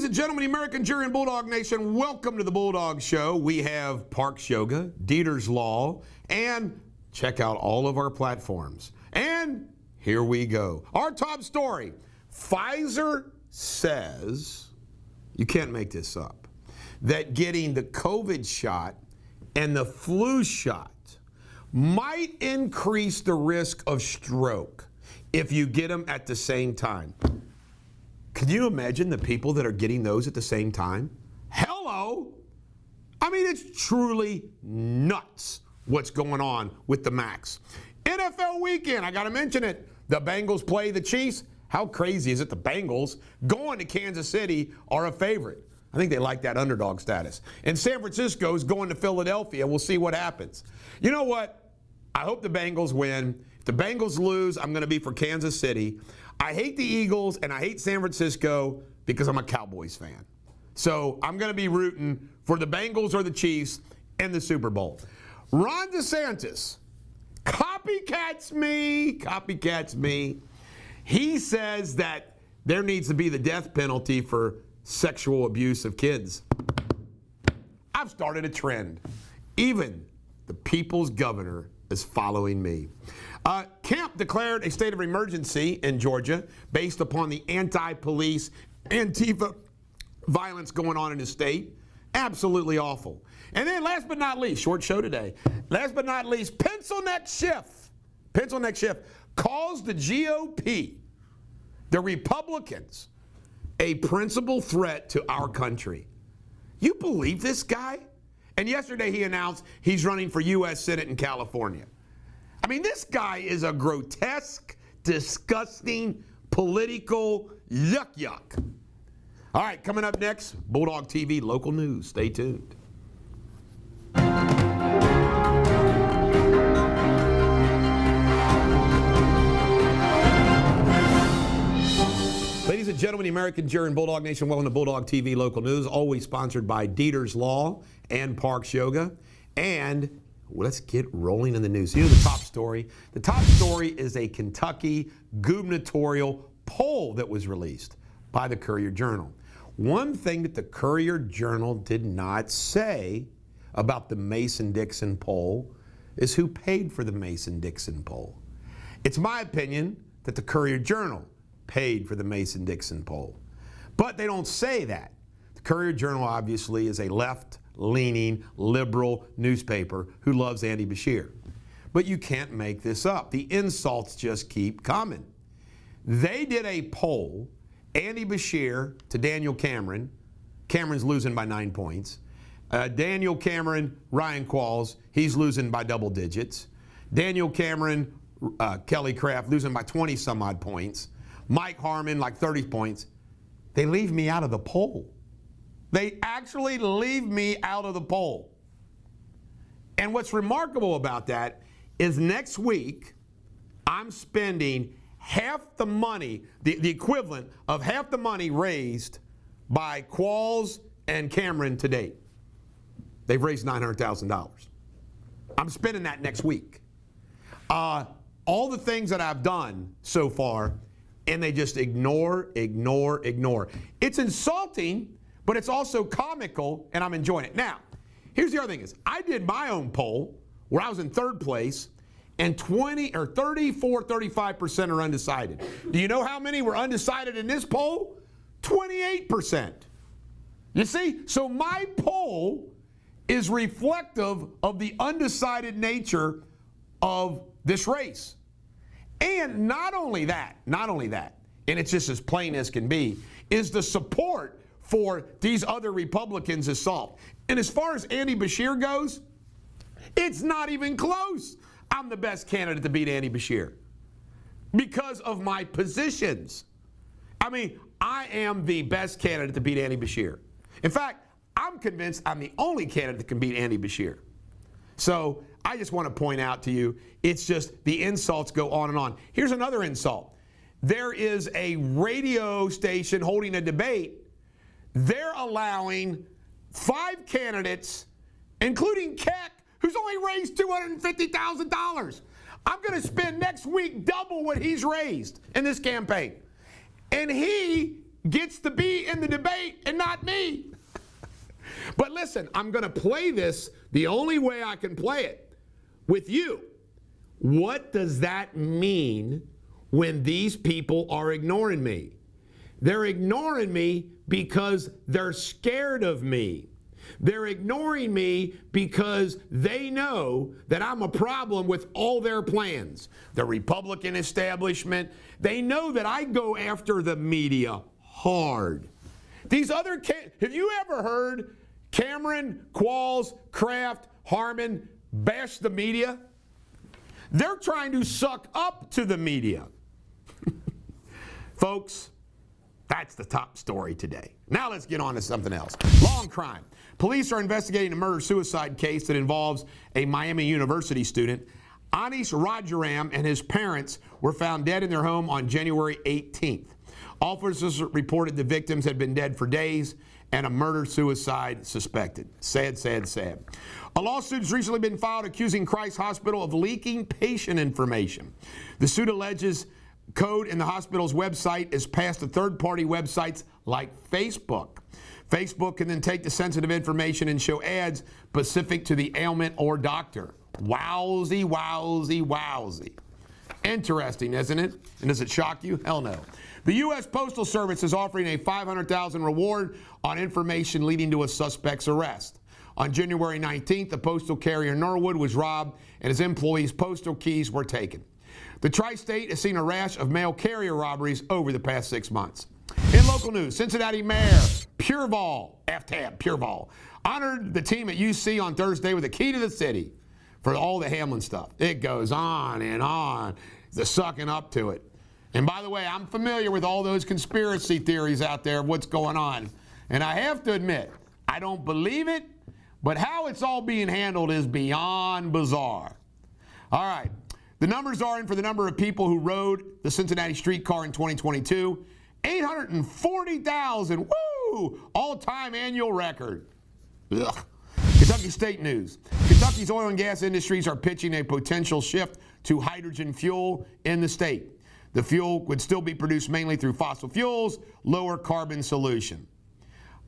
Ladies and gentlemen, the American jury and Bulldog Nation, welcome to the Bulldog Show. We have Parks Yoga, Deters Law, and check out all of our platforms. And here we go. Our top story, Pfizer says, you can't make this up, that getting the COVID shot and the flu shot might increase the risk of stroke if you get them at the same time. Can you imagine the people that are getting those at the same time? Hello! I mean, it's truly nuts what's going on with the Max. NFL weekend, I got to mention it. The Bengals play the Chiefs. How crazy is it the Bengals going to Kansas City are a favorite? I think they like that underdog status. And San Francisco is going to Philadelphia. We'll see what happens. You know what? I hope the Bengals win. If the Bengals lose, I'm going to be for Kansas City. I hate the Eagles and I hate San Francisco because I'm a Cowboys fan. So I'm going to be rooting for the Bengals or the Chiefs in the Super Bowl. Ron DeSantis, copycats me. He says that there needs to be the death penalty for sexual abuse of kids. I've started a trend. Even the people's governor is following me. Kemp declared a state of emergency in Georgia based upon the anti-police, Antifa violence going on in the state. Absolutely awful. And then last but not least, short show today, last but not least, Pencil Neck Schiff calls the GOP, the Republicans, a principal threat to our country. You believe this guy? And yesterday he announced he's running for U.S. Senate in California. I mean, this guy is a grotesque, disgusting, political yuck. All right, coming up next, Bulldogtv local news. Stay tuned. Ladies and gentlemen, the American jury and Bulldog Nation, welcome to Bulldogtv local news, always sponsored by Deters Law and Parks Yoga. And let's get rolling in the news. Here's the top story. The top story is a Kentucky gubernatorial poll that was released by the Courier-Journal. One thing that the Courier-Journal did not say about the Mason-Dixon poll is who paid for the Mason-Dixon poll. It's my opinion that the Courier-Journal paid for the Mason-Dixon poll. But they don't say that. The Courier-Journal obviously is a left-leaning liberal newspaper who loves Andy Beshear. But you can't make this up. The insults just keep coming. They did a poll, Andy Beshear to Daniel Cameron. Cameron's losing by 9 points. Daniel Cameron, Ryan Qualls, he's losing by double digits. Daniel Cameron, Kelly Craft losing by 20 some odd points. Mike Harmon like 30 points. They leave me out of the poll. They actually leave me out of the poll. And what's remarkable about that is next week, I'm spending half the money, the equivalent of half the money raised by Qualls and Cameron to date. They've raised $900,000. I'm spending that next week. All the things that I've done so far, and they just ignore. It's insulting, but it's also comical, and I'm enjoying it. Now, here's the other thing is, I did my own poll where I was in third place, and 35% are undecided. Do you know how many were undecided in this poll? 28%. You see, so my poll is reflective of the undecided nature of this race. And not only that, and it's just as plain as can be, is the support for these other Republicans is soft. And as far as Andy Beshear goes, it's not even close. I'm the best candidate to beat Andy Beshear because of my positions. I mean, I am the best candidate to beat Andy Beshear. In fact, I'm convinced I'm the only candidate that can beat Andy Beshear. So I just want to point out to you, it's just the insults go on and on. Here's another insult. There is a radio station holding a debate. They're allowing 5 candidates, including Keck, who's only raised $250,000. I'm going to spend next week double what he's raised in this campaign. And he gets to be in the debate and not me. But listen, I'm going to play this the only way I can play it with you. What does that mean when these people are ignoring me? They're ignoring me because they're scared of me. They're ignoring me because they know that I'm a problem with all their plans. The Republican establishment, they know that I go after the media hard. These other, have you ever heard Cameron, Qualls, Kraft, Harmon bash the media? They're trying to suck up to the media. Folks, that's the top story today. Now let's get on to something else. Law and crime. Police are investigating a murder-suicide case that involves a Miami University student. Anish Rajaram and his parents were found dead in their home on January 18th. Officers reported the victims had been dead for days and a murder-suicide suspected. Sad, sad, sad. A lawsuit has recently been filed accusing Christ Hospital of leaking patient information. The suit alleges code in the hospital's website is passed to third-party websites like Facebook. Facebook can then take the sensitive information and show ads specific to the ailment or doctor. Wowsy, wowsy, wowsy. Interesting, isn't it? And does it shock you? Hell no. The U.S. Postal Service is offering a $500,000 reward on information leading to a suspect's arrest. On January 19th, the postal carrier Norwood was robbed and his employees' postal keys were taken. The tri-state has seen a rash of mail carrier robberies over the past 6 months. In local news, Cincinnati Mayor Pureval, F-Tab, Pureval, honored the team at UC on Thursday with a key to the city for all the Hamlin stuff. It goes on and on, the sucking up to it. And by the way, I'm familiar with all those conspiracy theories out there of what's going on. And I have to admit, I don't believe it, but how it's all being handled is beyond bizarre. All right, the numbers are in for the number of people who rode the Cincinnati streetcar in 2022. 840,000, woo! All-time annual record. Ugh. Kentucky State News. Kentucky's oil and gas industries are pitching a potential shift to hydrogen fuel in the state. The fuel would still be produced mainly through fossil fuels, lower carbon solution.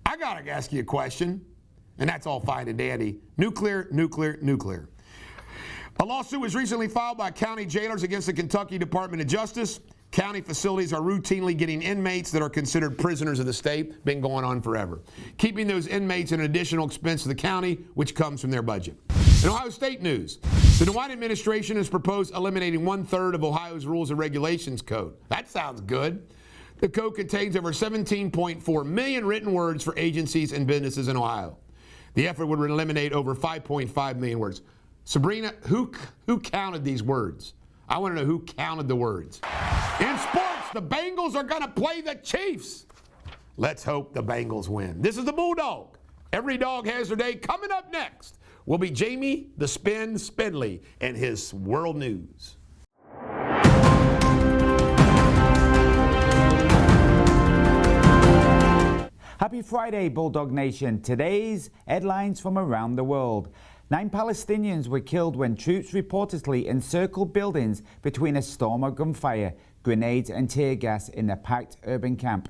I gotta ask you a question, and that's all fine and dandy. Nuclear, nuclear, nuclear. A lawsuit was recently filed by county jailers against the Kentucky Department of Justice. County facilities are routinely getting inmates that are considered prisoners of the state. Been going on forever. Keeping those inmates an additional expense to the county, which comes from their budget. In Ohio State news, the DeWine administration has proposed eliminating 1/3 of Ohio's Rules and Regulations Code. That sounds good. The code contains over 17.4 million written words for agencies and businesses in Ohio. The effort would eliminate over 5.5 million words. Sabrina, who counted these words? I want to know who counted the words. In sports, the Bengals are going to play the Chiefs. Let's hope the Bengals win. This is the Bulldog. Every dog has their day. Coming up next will be Jamie the Spin Spindley and his world news. Happy Friday, Bulldog Nation. Today's headlines from around the world. 9 Palestinians were killed when troops reportedly encircled buildings between a storm of gunfire, grenades and tear gas in a packed urban camp.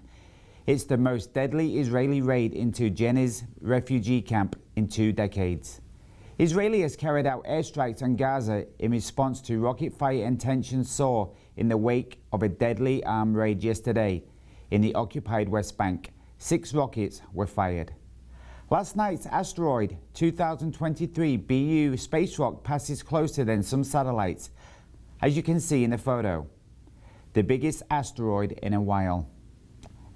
It's the most deadly Israeli raid into Jenin's refugee camp in 2 decades. Israel has carried out airstrikes on Gaza in response to rocket fire and tensions soar in the wake of a deadly armed raid yesterday in the occupied West Bank. 6 rockets were fired. Last night's asteroid 2023 BU space rock passes closer than some satellites, as you can see in the photo. The biggest asteroid in a while.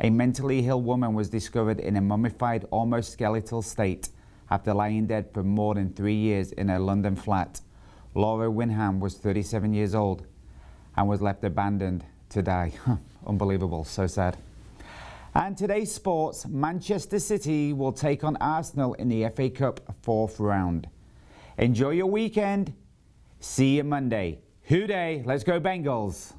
A mentally ill woman was discovered in a mummified, almost skeletal state after lying dead for more than 3 years in her London flat. Laura Winham was 37 years old and was left abandoned to die. Unbelievable, so sad. And today's sports, Manchester City will take on Arsenal in the FA Cup 4th round. Enjoy your weekend. See you Monday. Hooday, let's go Bengals.